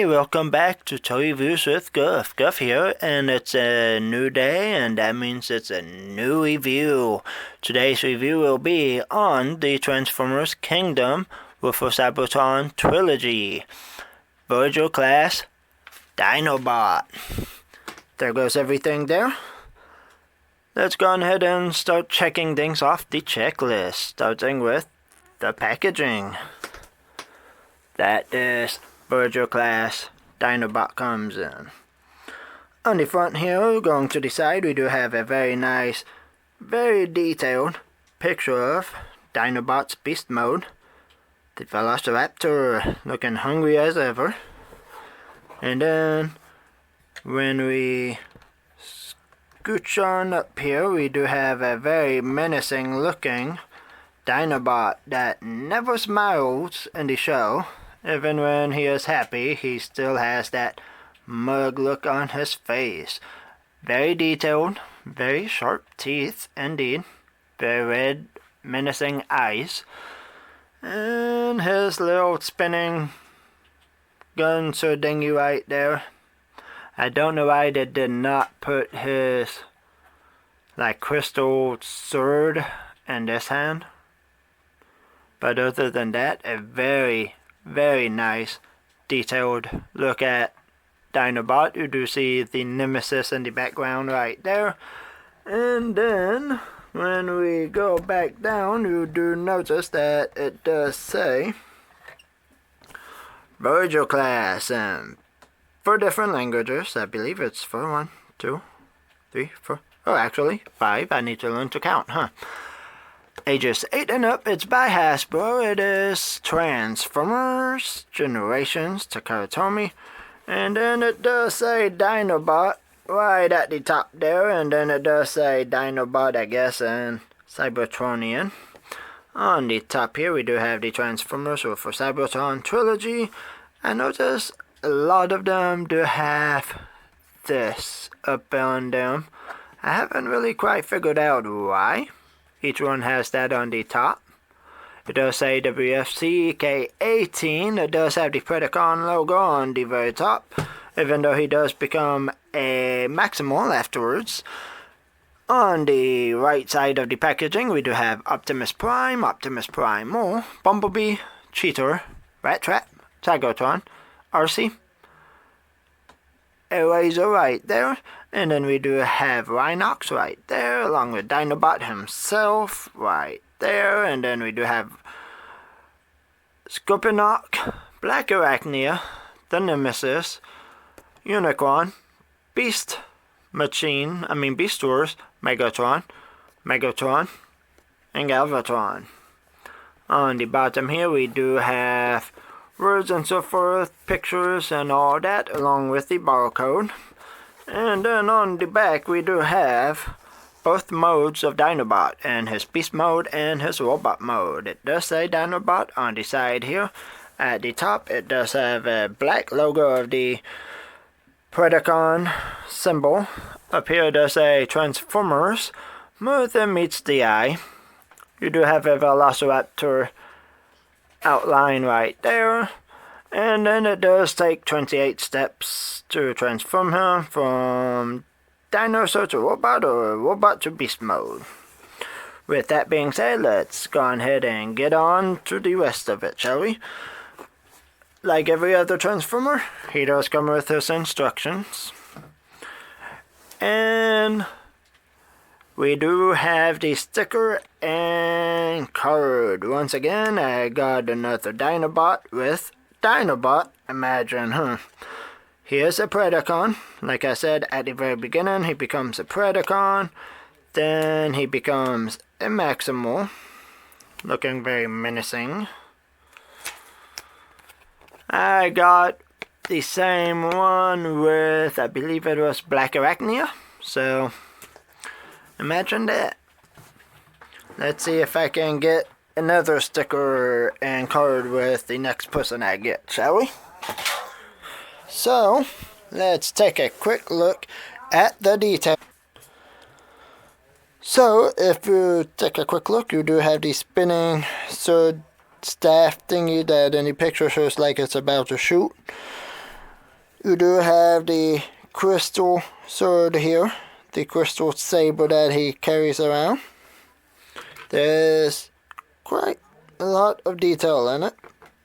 welcome back to Toy Reviews with Guff. Guff here, and it's a new day, and that means it's a new review. Today's review will be on the Transformers Kingdom with the Cybertron Trilogy. Voyager class Dinobot. There goes everything there. Let's go ahead and start checking things off the checklist, starting with the packaging. That is Voyager class Dinobot comes in. On the front here, going to the side, we do have a very nice, very detailed picture of Dinobot's beast mode. The Velociraptor looking hungry as ever. And then when we scooch on up here, we do have a very menacing looking Dinobot that never smiles in the show. Even when he is happy, he still has that mug look on his face. Very detailed, very sharp teeth indeed, very red, menacing eyes, and his little spinning gun dingy right there. I don't know why they did not put his crystal sword in this hand, but other than that, a very nice detailed look at Dinobot. You do see the Nemesis in the background right there. And then when we go back down, you do notice that it does say Voyager class and 4 different languages. I believe it's 4, 1, 2, 3, 4. Oh, actually 5. I need to learn to count, huh? Ages 8 and up, it's by Hasbro. It is Transformers Generations Takara. And then it does say Dinobot right at the top there. And then it does say Dinobot, I guess, and Cybertronian. On the top here, we do have the Transformers for Cybertron Trilogy. I notice a lot of them do have this up on them. I haven't really quite figured out why. Each one has that on the top. It does say WFC K18. It does have the Predacon logo on the very top, even though he does become a Maximal afterwards. On the right side of the packaging, we do have Optimus Prime, Optimus Primal, Bumblebee, Cheetor, Rat Trap, Cybertron, RC, Eraser right there. And then we do have Rhinox right there, along with Dinobot himself right there. And then we do have Scorponok, Black Arachnia, the Nemesis, Unicron, Beast Wars, Megatron, and Galvatron. On the bottom here we do have words and so forth, pictures and all that, along with the barcode. And then on the back we do have both modes of Dinobot, and his beast mode and his robot mode. It does say Dinobot on the side here. At the top it does have a black logo of the Predacon symbol. Up here it does say Transformers. More than meets the eye. You do have a Velociraptor outline right there. And then it does take 28 steps to transform him from dinosaur to robot or robot to beast mode. With that being said, let's go ahead and get on to the rest of it, shall we? Like every other Transformer, he does come with his instructions. And we do have the sticker and card. Once again, I got another Dinobot with Dinobot. Imagine, huh? He is a Predacon. Like I said at the very beginning, he becomes a Predacon. Then he becomes a Maximal, looking very menacing. I got the same one with, I believe it was Black Arachnia. So, imagine that. Let's see if I can get another sticker and card with the next person I get, shall we? So, let's take a quick look at the detail. So, if you take a quick look, you do have the spinning sword staff thingy that in the picture shows like it's about to shoot. You do have the crystal sword here, the crystal saber that he carries around. There's quite a lot of detail in it,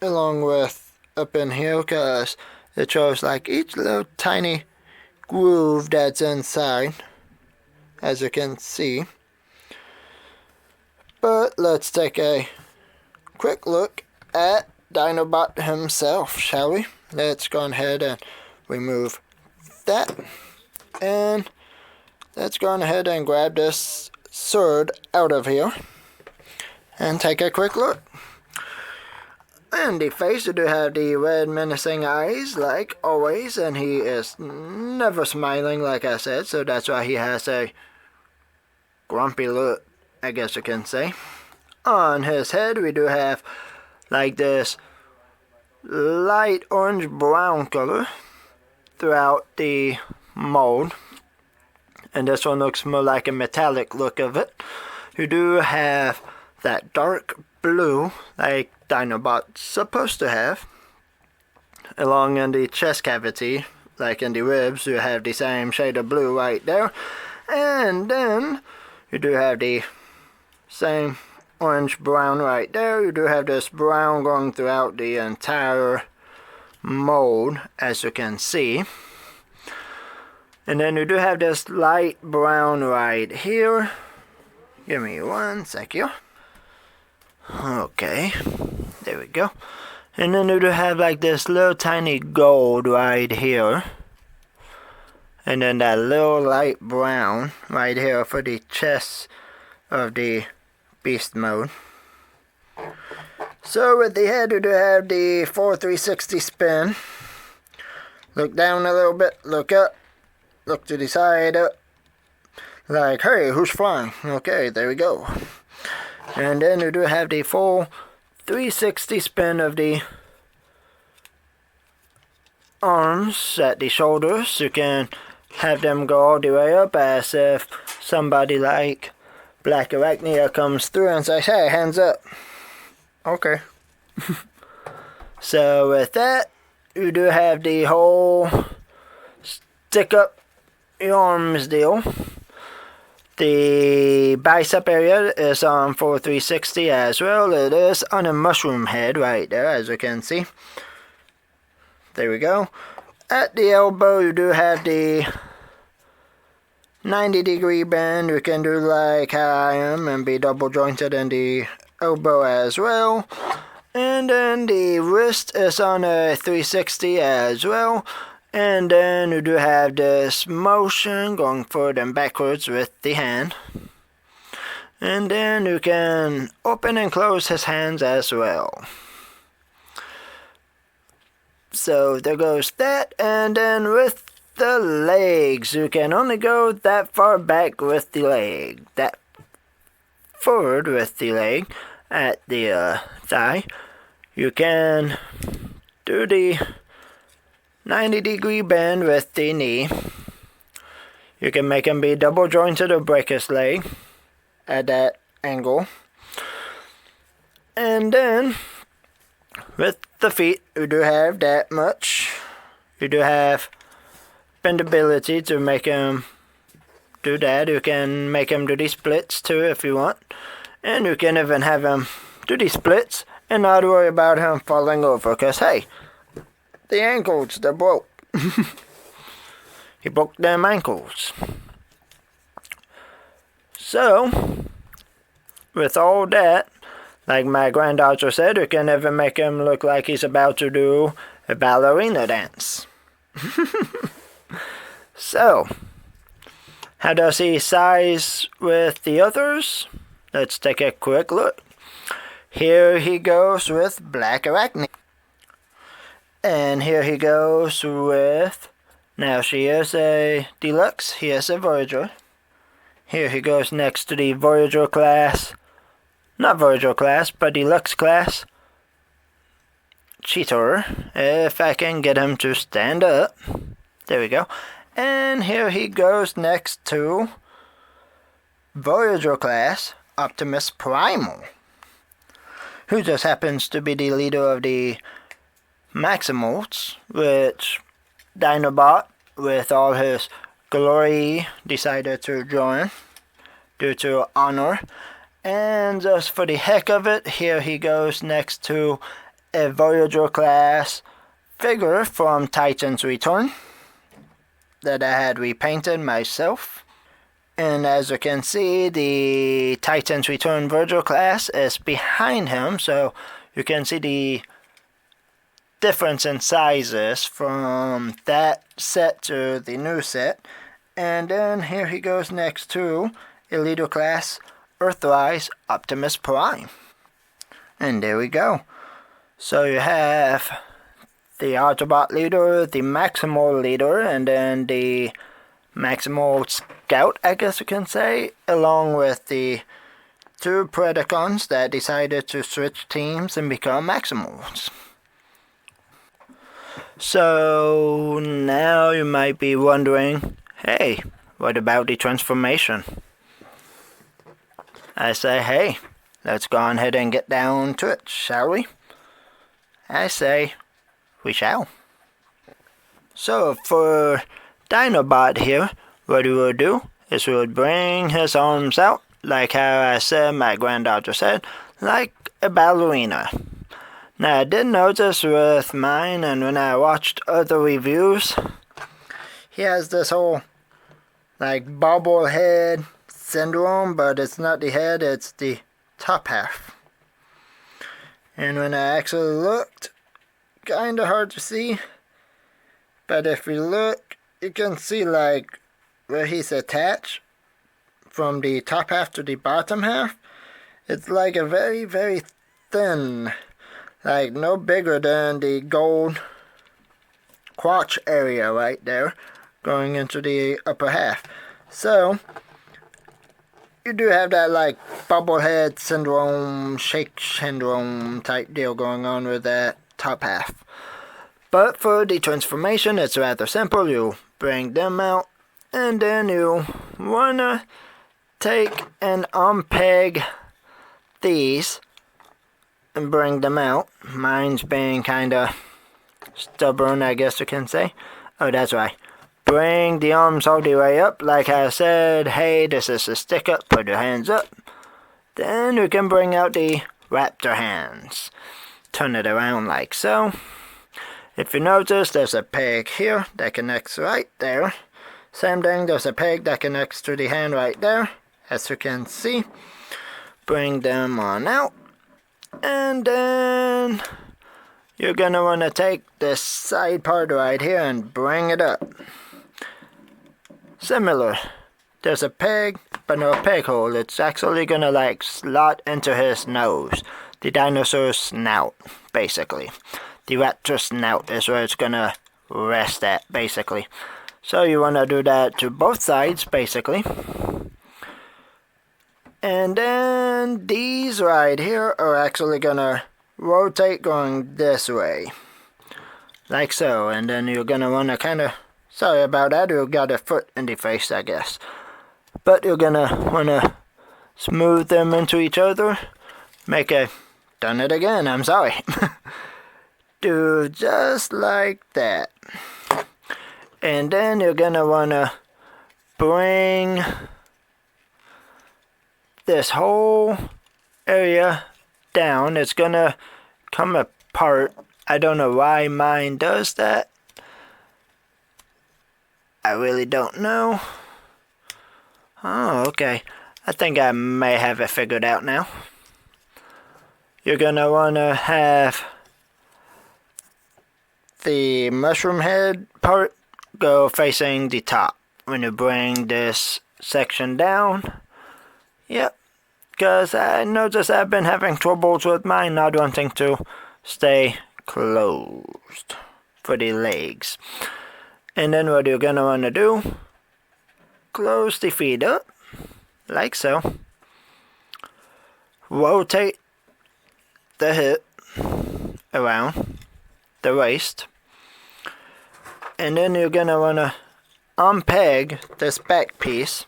along with up in here, because it shows like each little tiny groove that's inside, as you can see. But let's take a quick look at Dinobot himself, shall we? Let's go ahead and remove that, and let's go ahead and grab this sword out of here and take a quick look. In the face, you do have the red menacing eyes like always, and he is never smiling like I said, so that's why he has a grumpy look, I guess you can say. On his head we do have like this light orange brown color throughout the mold, and this one looks more like a metallic look of it. You do have that dark blue like Dinobot's supposed to have along in the chest cavity, like in the ribs. You have the same shade of blue right there, and then you do have the same orange brown right there. You do have this brown going throughout the entire mold, as you can see. And then you do have this light brown right here. Give me one sec here. Okay, there we go. And then you do have like this little tiny gold right here. And then that little light brown right here for the chest of the beast mode. So with the head, you do have the 360 spin. Look down a little bit, look up, look to the side up. Like, hey, who's flying? Okay, there we go. And then you do have the full 360 spin of the arms at the shoulders. You can have them go all the way up as if somebody like Black Arachnia comes through and says, hey, hands up. Okay. So with that, you do have the whole stick up your arms deal. The bicep area is on for 360 as well. It is on a mushroom head right there, as you can see. There we go. At the elbow, you do have the 90-degree bend. You can do like how I am and be double jointed in the elbow as well. And then the wrist is on a 360 as well. And then you do have this motion going forward and backwards with the hand. And then you can open and close his hands as well. So there goes that. And then with the legs, you can only go that far back with the leg, that forward with the leg at the thigh. You can do the 90-degree bend with the knee. You can make him be double jointed or break his leg at that angle. And then with the feet, you do have that much. You do have bendability to make him do that. You can make him do these splits too if you want. And you can even have him do these splits and not worry about him falling over. Because hey, the ankles, they're broke. He broke them ankles. So, with all that, like my granddaughter said, you can even make him look like he's about to do a ballerina dance. So, how does he size with the others? Let's take a quick look. Here he goes with Black Arachnia. And here he goes with, now she is a deluxe, he is a Voyager. Here he goes next to the Voyager class, not Voyager class, but deluxe class cheater. If I can get him to stand up. There we go. And here he goes next to Voyager class Optimus Primal, who just happens to be the leader of the Maximals, which Dinobot, with all his glory, decided to join due to honor. And just for the heck of it, here he goes next to a Voyager class figure from Titan's Return that I had repainted myself. And as you can see, the Titan's Return Voyager class is behind him, so you can see the difference in sizes from that set to the new set. And then here he goes next to a leader class Earthrise Optimus Prime. And there we go. So you have the Autobot leader, the Maximal leader, and then the Maximal Scout, I guess you can say, along with the two Predacons that decided to switch teams and become Maximals. So now you might be wondering, hey, what about the transformation? I say, hey, let's go on ahead and get down to it, shall we? I say, we shall. So for Dinobot here, what we will do is we would bring his arms out, like how I said, my granddaughter said, like a ballerina. Now I did notice with mine, and when I watched other reviews, he has this whole like bobblehead syndrome, but it's not the head, it's the top half. And when I actually looked, kinda hard to see, but if you look, you can see like where he's attached from the top half to the bottom half. It's like a very, very thin, like no bigger than the gold crotch area right there, going into the upper half. So you do have that like bubblehead syndrome, shake syndrome type deal going on with that top half. But for the transformation, it's rather simple. You bring them out, and then you wanna take and unpeg these and bring them out. Mine's being kinda stubborn, I guess you can say. Oh, that's right. Bring the arms all the way up, like I said, hey, this is a stick up, put your hands up. Then you can bring out the raptor hands. Turn it around like so. If you notice, there's a peg here that connects right there. Same thing, there's a peg that connects to the hand right there, as you can see. Bring them on out. And then you're gonna wanna take this side part right here and bring it up. Similar. There's a peg, but no peg hole. It's actually gonna like slot into his nose. The dinosaur's snout, basically. The raptor snout is where it's gonna rest at, basically. So you wanna do that to both sides, basically. And then these right here are actually gonna rotate going this way. Like so. And then you're gonna wanna kinda, sorry about that, you got a foot in the face, I guess. But you're gonna wanna smooth them into each other. Make a, done it again, I'm sorry. Do just like that. And then you're gonna wanna bring this whole area down. It's gonna come apart. I don't know why mine does that. I really don't know. Oh, okay. I think I may have it figured out now. You're gonna wanna have the mushroom head part go facing the top when you bring this section down. Yep, because I noticed I've been having troubles with mine not wanting to stay closed for the legs. And then what you're gonna want to do, close the feet up like so, rotate the hip around the waist, and then you're gonna wanna unpeg this back piece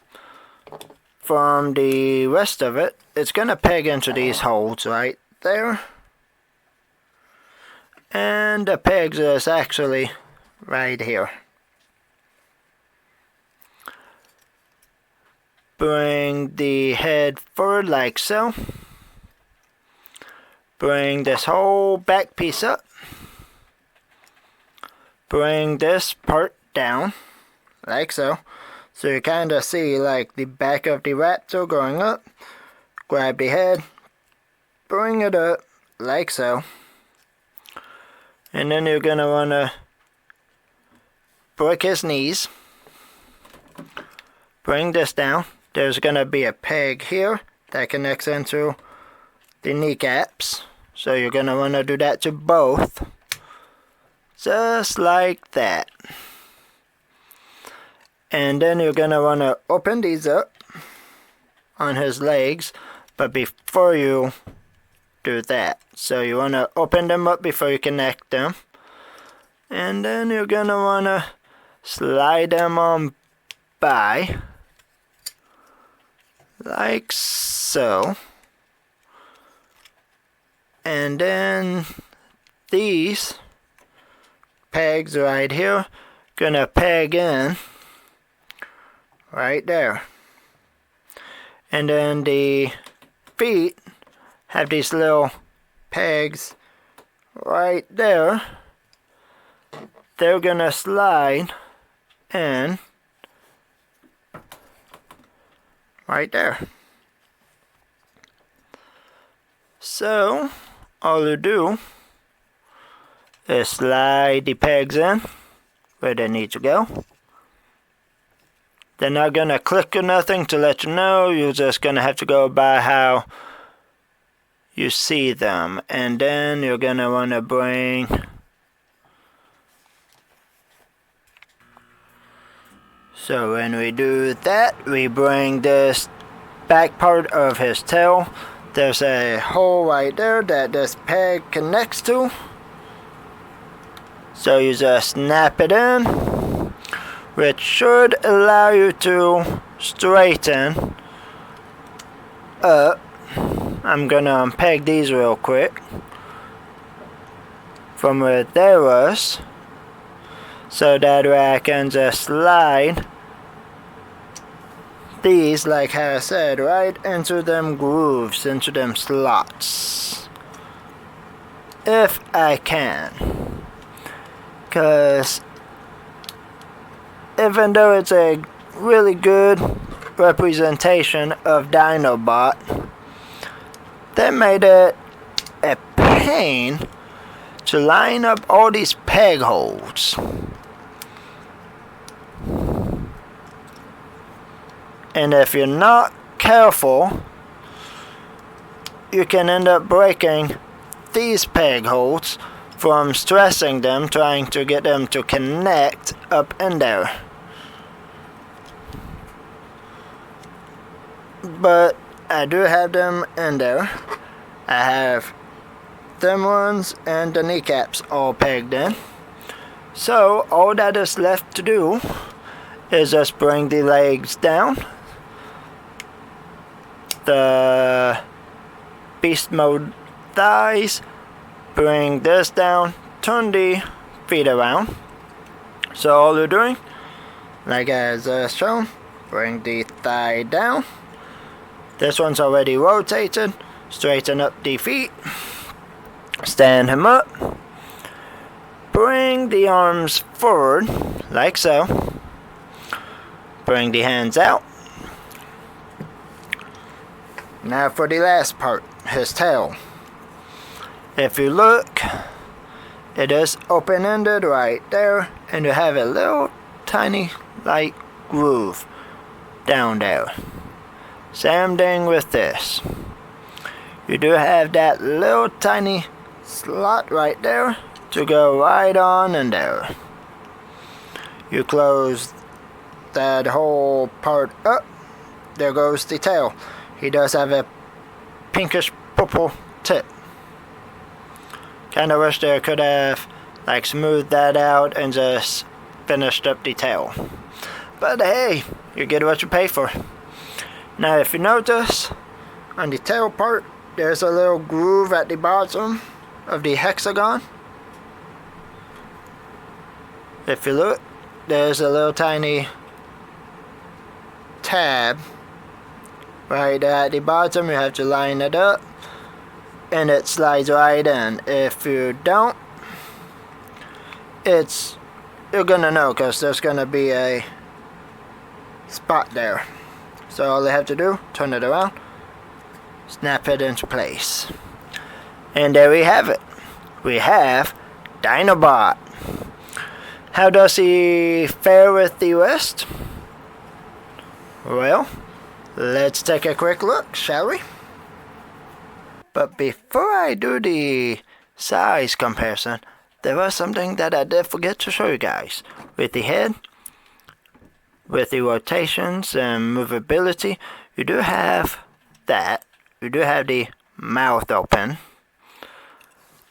from the rest of it. It's gonna peg into these holes right there, and the pegs is actually right here. Bring the head forward like so. Bring this whole back piece up. Bring this part down like so. So you kind of see like the back of the raptor going up. Grab the head. Bring it up like so. And then you're going to want to break his knees. Bring this down. There's going to be a peg here that connects into the kneecaps. So you're going to want to do that to both. Just like that. And then you're going to want to open these up on his legs. But before you do that, so you want to open them up before you connect them. And then you're going to want to slide them on by. Like so. And then these pegs right here gonna peg in right there. And then the feet have these little pegs right there. They're gonna slide in right there. So all you do is slide the pegs in where they need to go. They're not gonna click or nothing to let you know. You're just gonna have to go by how you see them. And then you're gonna wanna bring so when we do that, we bring this back part of his tail. There's a hole right there that this peg connects to. So you just snap it in, which should allow you to straighten up. I'm gonna unpeg these real quick from where they was, so that way I can just slide these, like how I said, right into them grooves, into them slots, if I can. Because even though it's a really good representation of Dinobot, they made it a pain to line up all these peg holes. And if you're not careful, you can end up breaking these peg holes from stressing them, trying to get them to connect up in there. But I do have them in there. I have them ones and the kneecaps all pegged in. So all that is left to do is just bring the legs down. The beast mode thighs, bring this down, turn the feet around. So all you're doing, like as shown, bring the thigh down. This one's already rotated. Straighten up the feet. Stand him up. Bring the arms forward, like so. Bring the hands out. Now for the last part, his tail. If you look, it is open-ended right there, and you have a little tiny light groove down there. Same thing with this. You do have that little tiny slot right there to go right on in there. You close that whole part up. There goes the tail. He does have a pinkish purple tip. Kinda wish they could have like smoothed that out and just finished up the tail. But hey, you get what you pay for. Now if you notice, on the tail part, there's a little groove at the bottom of the hexagon. if you look, there's a little tiny tab right at the bottom. You have to line it up and it slides right in. If you don't, you're gonna know, because there's gonna be a spot there. So all you have to do, turn it around, snap it into place, and there we have it. We have Dinobot. How does he fare with the rest? Well, let's take a quick look, shall we? But before I do the size comparison, there was something that I did forget to show you guys. With the head, with the rotations and movability, you do have that. You do have the mouth open.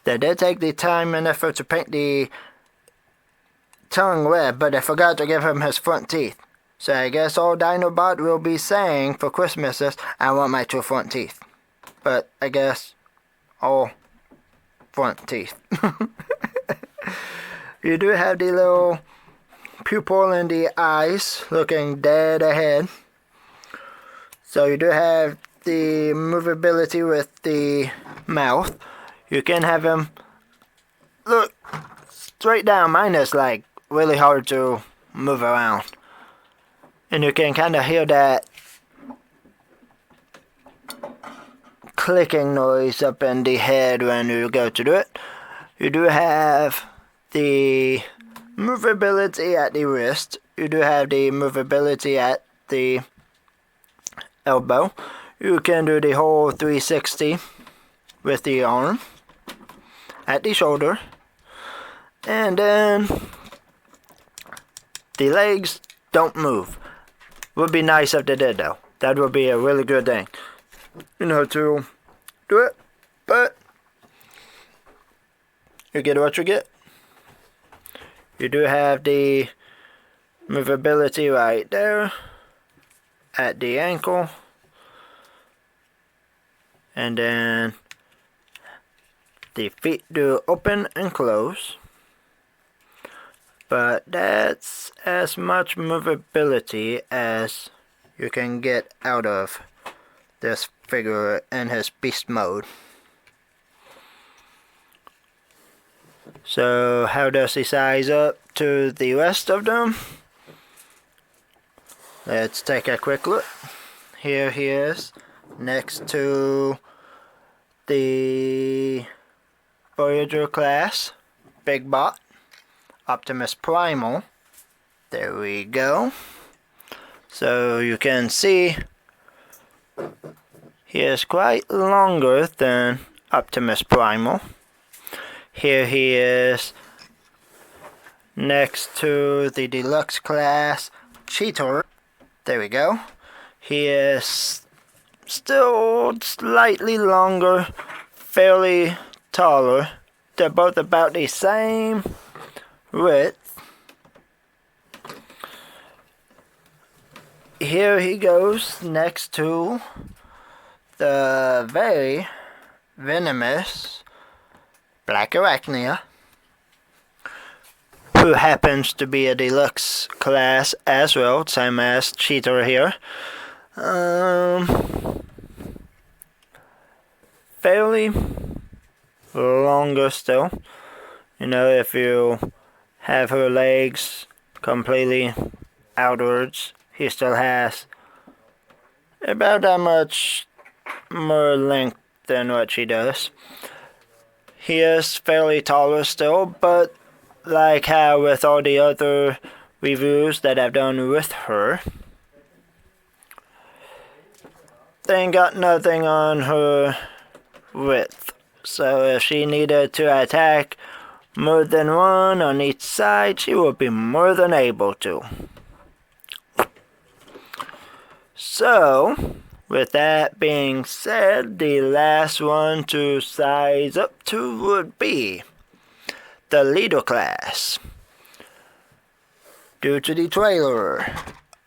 They did take the time and effort to paint the tongue red, but they forgot to give him his front teeth. So I guess all Dinobot will be saying for Christmas is, I want my 2 front teeth. But I guess all front teeth. You do have the little pupil in the eyes looking dead ahead. So you do have the movability with the mouth. You can have him look straight down. Mine is like really hard to move around. And you can kind of hear that clicking noise up in the head when you go to do it. You do have the movability at the wrist. You do have the movability at the elbow. You can do the whole 360 with the arm at the shoulder. And then the legs don't move. Would be nice if they did, though. That would be a really good thing, you know, to do it. But you get what you get. You do have the movability right there at the ankle. And then the feet do open and close. But that's as much movability as you can get out of this figure in his beast mode. So how does he size up to the rest of them? Let's take a quick look. Here he is next to the Voyager class Big Bot, Optimus Primal. There we go. So you can see he is quite longer than Optimus Primal. Here he is next to the deluxe class Cheetor. There we go. He is still slightly longer, fairly taller. They're both about the same width. Here he goes next to the very venomous Black Arachnia, who happens to be a deluxe class as well, same as Cheetor here. Fairly longer still. You know, if you have her legs completely outwards, he still has about that much more length than what she does. He is fairly taller still, but like how with all the other reviews that I've done with her, they ain't got nothing on her width. So if she needed to attack more than one on each side, she would be more than able to. So, with that being said, the last one to size up to would be the leader class. Due to the trailer,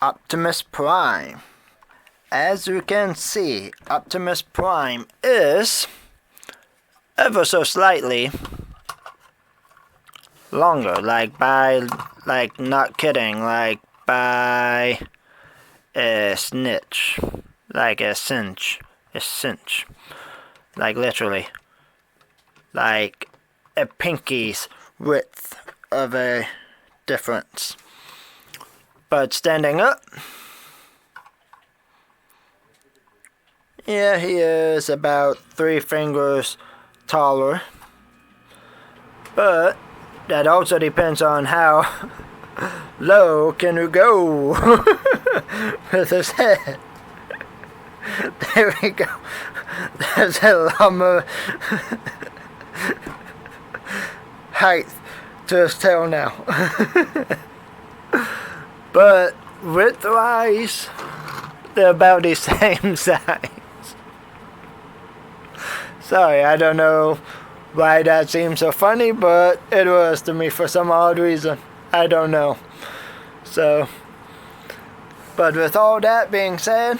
Optimus Prime. As you can see, Optimus Prime is ever so slightly longer, like by, like not kidding, like by a snitch, like a cinch, like literally, like a pinky's width of a difference. But standing up, yeah, he is about 3 fingers taller, but that also depends on how low can you go with his head. There we go. There's a llama height to his tail now. But width-wise, they're about the same size. Sorry, I don't know why that seems so funny, but it was to me for some odd reason. I don't know. So, but with all that being said,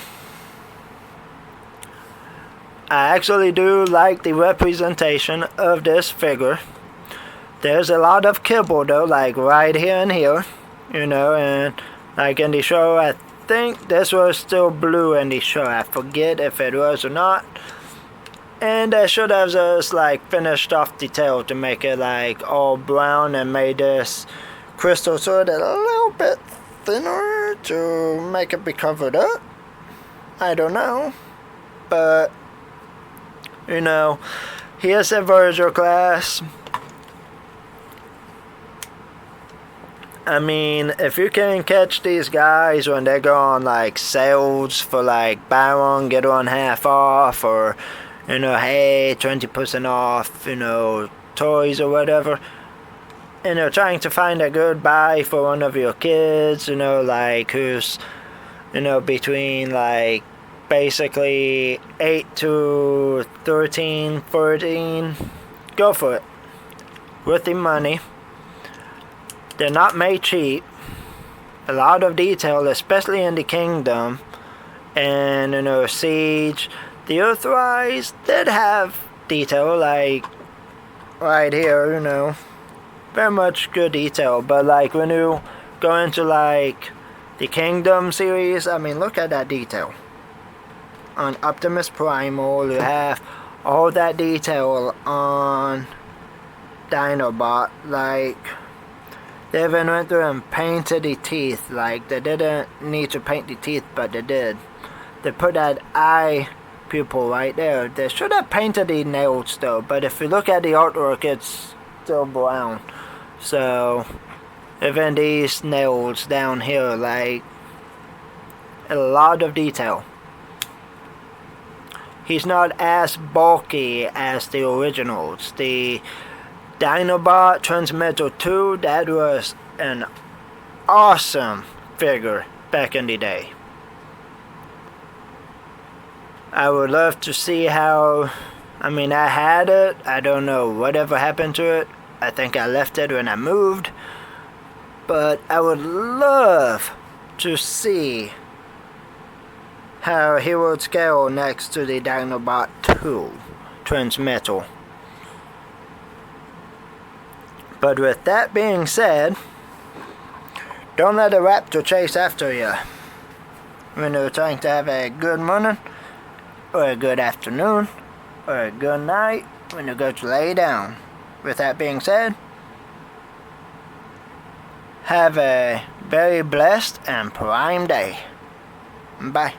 I actually do like the representation of this figure. There's a lot of kibble though, like right here and here, you know, and like in the show, I think this was still blue in the show. I forget if it was or not. And I should have just like finished off the tail to make it like all brown and made this crystal sword a little bit thinner to make it be covered up. I don't know. But, you know, here's a Voyager class. I mean, if you can catch these guys when they go on like sales for like buy one, get one half off, or you know, hey, 20% off, you know, toys or whatever. You know, trying to find a good buy for one of your kids, you know, like who's, you know, between like basically 8 to 13, 14. Go for it. With the money. They're not made cheap. A lot of detail, especially in the Kingdom. And, you know, Siege. The Earthrise did have detail, like right here, you know, very much good detail. But like when you go into like the Kingdom series, I mean, look at that detail. On Optimus Primal, you have all that detail on Dinobot. Like they even went through and painted the teeth. Like they didn't need to paint the teeth, but they did. They put that eye pupil right there. They should have painted the nails though, but if you look at the artwork, it's still brown. So even these nails down here, like a lot of detail. He's not as bulky as the originals. The Dinobot Transmetal 2, that was an awesome figure back in the day. I would love to see how, I mean, I had it, I don't know whatever happened to it. I think I left it when I moved. But I would love to see how he would scale next to the Dinobot 2 Transmetal. But with that being said, don't let a raptor chase after you when you're trying to have a good morning, or a good afternoon, or a good night when you go to lay down. With that being said, have a very blessed and prime day. Bye.